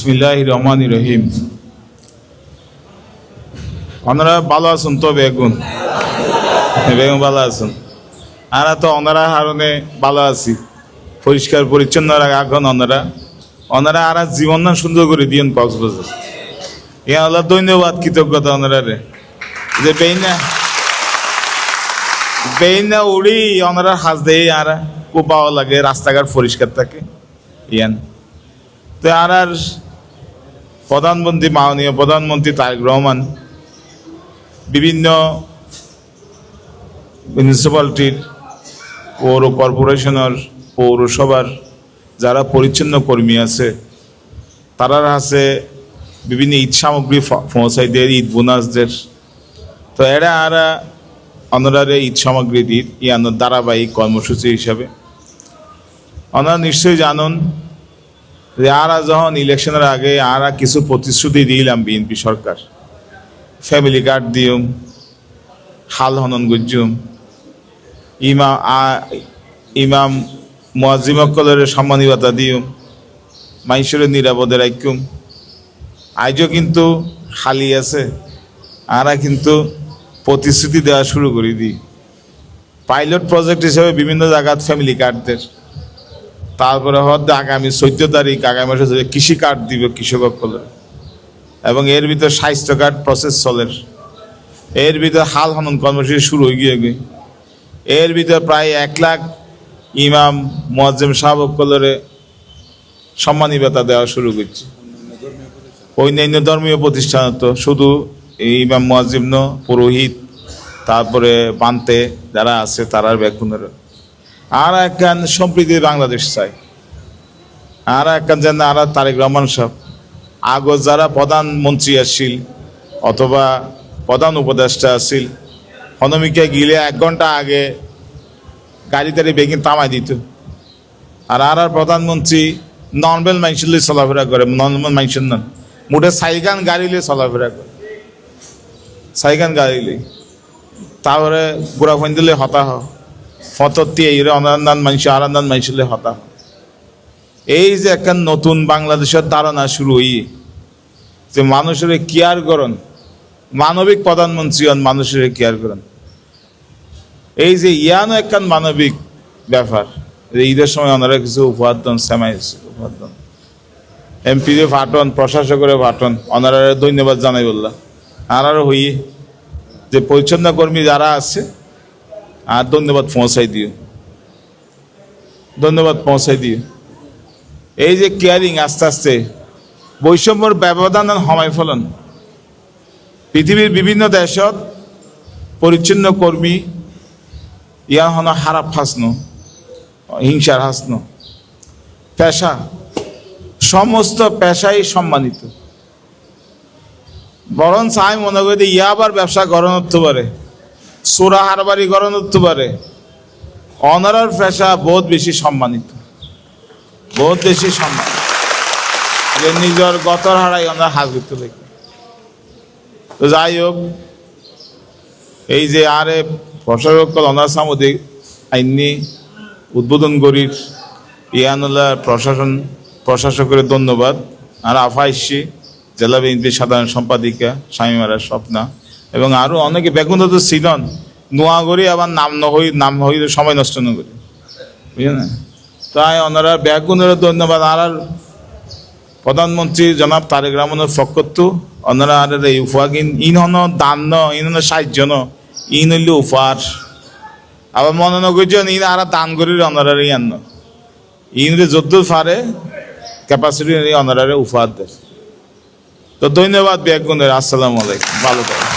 বিসমিল্লাহির রহমানির রহিম। ওনারা ভালো আছেন তো? বেগুন ভালো আছেন? আমরা তো ওনারা হারণে ভালো আছি, পরিষ্কার পরিচ্ছন্ন রাখুন ওনারা আর জীবন সুন্দর করে দিয়েন কক্সবাজার। ইয়া আল্লাহ ধন্যবাদ, কৃতজ্ঞতা ওনারা রে যে বেইনা উড়ি ওনারা হাজ দেয় আর খুব ভালো লাগে, রাস্তাঘাট পরিষ্কার থাকে ইয়ান। তো আর প্রধানমন্ত্রী, মাননীয় প্রধানমন্ত্রী তারেক রহমান বিভিন্ন মিউনিসিপ্যালিটির, পৌর কর্পোরেশনের, পৌরসভার যারা পরিচ্ছন্ন কর্মী আছে তারা আছে বিভিন্ন ঈদ সামগ্রী পৌঁছাইদের, ঈদ বোনাসদের। তো এরা আরা ওনারা ঈদ সামগ্রী দিন ইয়ান ধারাবাহিক কর্মসূচি হিসাবে। ওনারা নিশ্চয়ই জানুন যে আরা যখন ইলেকশনের আগে আরা কিছু প্রতিশ্রুতি দিলাম বিএনপি সরকার, ফ্যামিলি কার্ড দিউম, হাল হনন গুজুম, ইমাম মুয়াজ্জিমকলের সম্মানিকতা দিউম, মাইশরের নিরাপদে রাখুম। আজও কিন্তু খালি আছে, আরা কিন্তু প্রতিশ্রুতি দেওয়া শুরু করে দিই। পাইলট প্রজেক্ট হিসেবে বিভিন্ন জায়গাত ফ্যামিলি কার্ডদের, তারপরে হয়তো আগামী 14 তারিখ আগামী মাসে কৃষি কার্ড দিব কৃষকসকলের, এবং এর ভিতর স্বাস্থ্য কার্ড প্রসেস চলের, এর ভিতর হাল হনন কর্মসূচি শুরু হয়ে গিয়ে এর ভিতর প্রায় 1 লাখ ইমাম মুয়াজ্জিম সাহেবসকলের সম্মানিকতা দেওয়া শুরু করছে। অন্যান্য ধর্মীয় প্রতিষ্ঠান তো শুধু ইমাম মুয়াজ্জিম ন, পুরোহিত, তারপরে বান্তে যারা আছে তারার বেগুনের আর একখান সম্প্রীতি বাংলাদেশ চাই। আর একখান যেন আর তারেক রহমান সাহেব আগত যারা প্রধানমন্ত্রী আসছিল অথবা প্রধান উপদেষ্টা আসছিল, হনমিকে গিলে 1 ঘন্টা আগে গাড়ি তাড়ি বেগিন তামাই দিত। আর প্রধানমন্ত্রী নর্মাল মানুষের চলাফেরা করে, নর্মাল মানুষের নন, মুঠে সাইকান গাড়িলে চলাফেরা করে, সাইকান গাড়িলে। তারপরে বুড়া ফোন দিলে হতাহ ফতত্তি এইরে অনান্দান মানুষ আরান্দান মানুষলে হতাহ। এই যে একটা নতুন বাংলাদেশের ধারণা শুরু হই যে মানুষের কেয়ার করেন, মানবিক প্রধানমন্ত্রী হন, মানুষের কেয়ার করেন। এই যে ইয়ানো একখান মানবিক ব্যাপার। ঈদের সময় ওনারা কিছু উপহার দেন, উপহার দেন, এমপিদের ফাটন, প্রশাসকের ফাটন, ওনারা ধন্যবাদ জানাই বললাম। আরও হই যে পরিচ্ছন্ন কর্মী যারা আছে আর ধন্যবাদ পৌঁছাই দিও, ধন্যবাদ পৌঁছাই দিও। এই যে কেয়ারিং আস্তে আস্তে বৈষম্যর ব্যবধান হমাই ফলন। পৃথিবীর বিভিন্ন দেশত পরিচ্ছন্ন কর্মী ইয়া হন হারাপ হাসনো, হিংসার হাসনো পেশা, সমস্ত পেশাই সম্মানিত। বরং চাই মনে করি ইয়া আবার ব্যবসা গড়ন হতে পারে, সোরা হারবারি গড়ন হতে পারে, অনারার পেশা বহুত বেশি সম্মানিত, বহুত বেশি সম্মান। যে নিজের গতর হারাই ওনার হাত করতে লাগে। তো যাই হোক, এই যে আরে প্রশাসক অনার সামনে আইনি উদ্বোধন করির ইয়ানুল্লাহ প্রশাসকের ধন্যবাদ। আর আফাইসি জেলা বিএনপির সাধারণ সম্পাদিকা শামিমারা স্বপ্না এবং আরও অনেকে বেগুন তো ছিলেন নোয়া করি, আবার নাম হই সময় নষ্ট না করি, বুঝলেন না? তাই ওনারা বেগুনের ধন্যবাদ। আর প্রধানমন্ত্রী জনাব তারেক রহমানের ফকত ওনারা আর এই উপহার ইন হন দান ন, ইন হন সাহায্য ন, ইন হইল উপহার। আবার মনে নকরছেন ইন আর দান করি ওনারা ইয়ান ন, ইনরে যদ্দ পারে ক্যাপাসিটি ওনারা উপহার দেয়। তো ধন্যবাদ বেগুনের। আসসালামু আলাইকুম, ভালো থাকবেন।